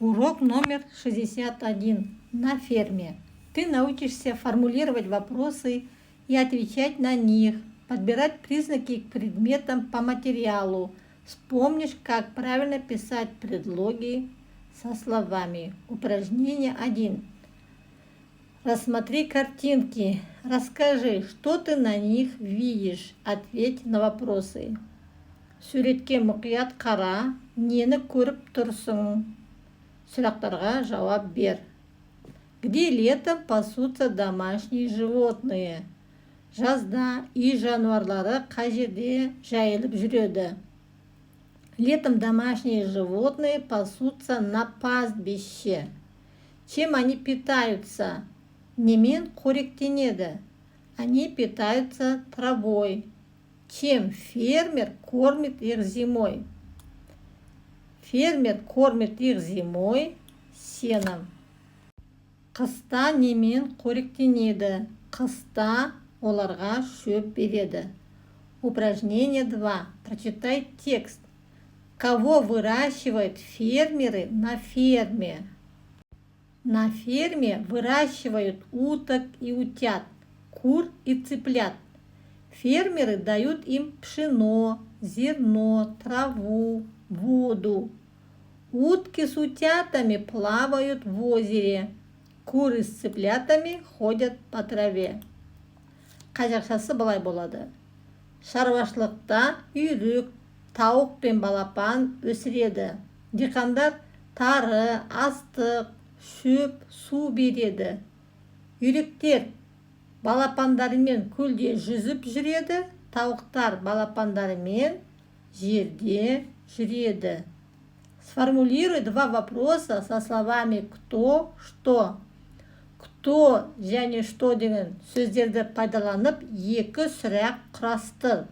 Урок номер 61 на ферме. Ты научишься формулировать вопросы и отвечать на них, подбирать признаки к предметам по материалу, вспомнишь, как правильно писать предлоги со словами. Упражнение 1. Рассмотри картинки. Расскажи, что ты на них видишь. Ответь на вопросы. Суретке мұқият қара, нені көріп тұрсың? Сұрақтарға жауап бер. Где летом пасутся домашние животные? Жазда үй жануарлары қай жерде жайылып жүреді? Летом домашние животные пасутся на пастбище. Чем они питаются? Немен қоректенеді? Они питаются травой. Чем фермер кормит их зимой? Фермер кормит их зимой сеном. Қыста немен қоректенеді? Қыста оларға шөп береді. Упражнение 2. Прочитай текст. Кого выращивают фермеры на ферме? На ферме выращивают уток и утят, кур и цыплят. Фермеры дают им пшено, зерно, траву, воду. Утки с утятами плавают в озере. Куры с цыплятами ходят по траве. Қазақшасы былай болады. Шаруашылықта үйрек, тауық пен балапан өсіреді. Диқандар тары, астық, шөп, су береді. Үйректер балапандарымен көлде жүзіп жүреді, тауықтар балапандарымен жерде жүреді. Сформулируй два вопроса со словами «кто», «что». «Кто» және «что» деген сөздерді пайдаланып, екі сұрақ құрастыр.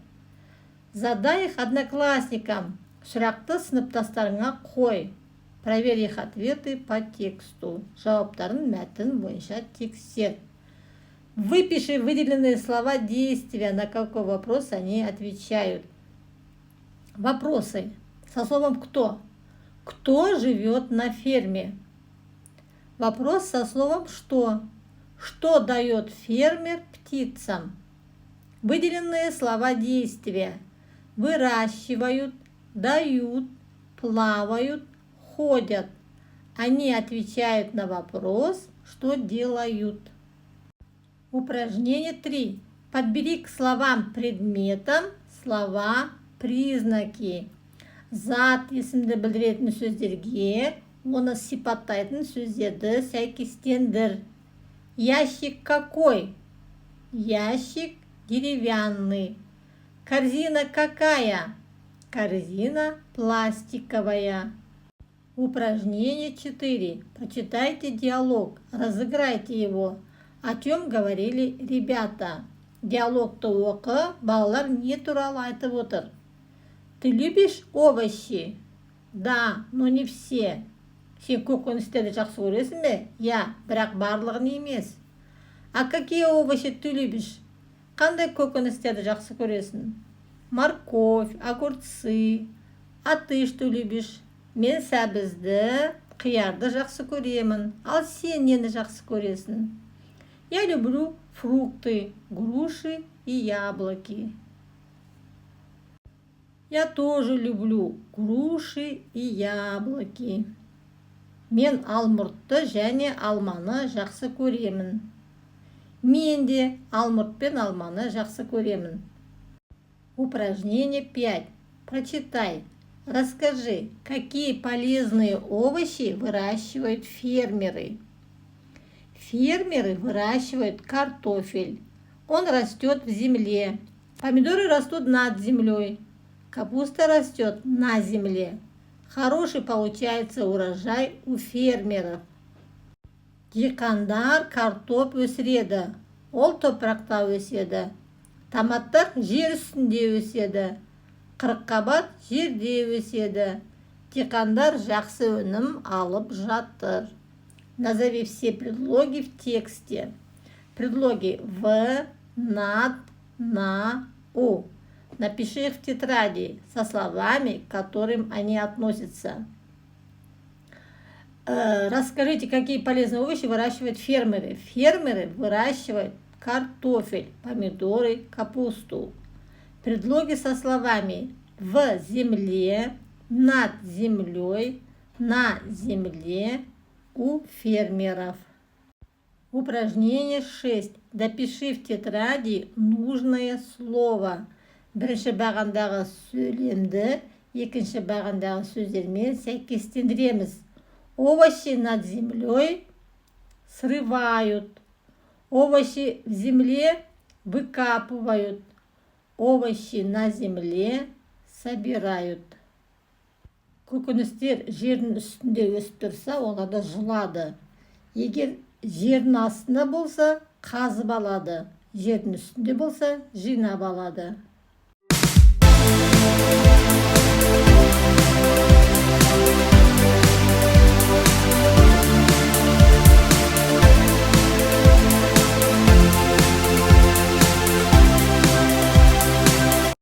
Задай их одноклассникам. Сұрақты сыныптастарыңа қой. Проверь их ответы по тексту. Жауаптарын мәтін бойынша тексер. Выпиши выделенные слова действия, на какой вопрос они отвечают. Вопросы со словом «кто». Кто живет на ферме? Вопрос со словом «что». Что дает фермер птицам? Выделенные слова действия. Выращивают, дают, плавают, ходят. Они отвечают на вопрос «что делают?». Упражнение 3. Подбери к словам предметам слова признаки. Зат есімді білдіретін сөздерге оны сипаттайтын сөздерді сәйкестендір. Ящик какой? Ящик деревянный. Корзина какая? Корзина пластиковая. Упражнение 4. Прочитайте диалог, разыграйте его. О чем говорили ребята? Диалогты оқы, балалар не туралы айтып отыр? Ты любишь овощи? Да, но не все. Сен көкөністерді жақсы көресің бе? Я, бірақ барлығын емес. А какие овощи ты любишь? Қандай көкөністерді жақсы көресің? Морковь, огурцы. А ты что любишь? Мен сәбізді, қиярды жақсы көремін. Ал сен нені жақсы көресің? Я люблю фрукты, груши и яблоки. Я тоже люблю груши и яблоки. Мен алмұртты және алманы жақсы көремін. Мен де алмұрт пен алманы жақсы көремін. Упражнение 5. Прочитай. Расскажи, какие полезные овощи выращивают фермеры. Фермеры выращивают картофель. Он растет в земле. Помидоры растут над землей. Капуста растет на земле. Хороший получается урожай у фермеров. Диқандар картоп өсіреді. Ол топырақта өседі. Томаттар жер үстінде өседі. Қырыққабат жерде өседі. Диқандар жақсы өнім алып жатыр. Назови все предлоги в тексте. Предлоги в, над, на, у. Напиши их в тетради со словами, к которым они относятся. Расскажите, какие полезные овощи выращивают фермеры. Фермеры выращивают картофель, помидоры, капусту. Предлоги со словами «в земле», «над землей», «на земле», «у фермеров». Упражнение 6. Допиши в тетради нужное слово. Бірінші бағандағы сөйлемді екінші бағандағы сөздермен сәйкестендіреміз. Овощи над землей срывают. Овощи в земле выкапывают. Овощи на земле собирают. Көкөністер жердің үстінде өсіп тұрса, оларда жылады. Егер жердің астында болса, қазып алады. Жердің үстінде болса, жинап алады.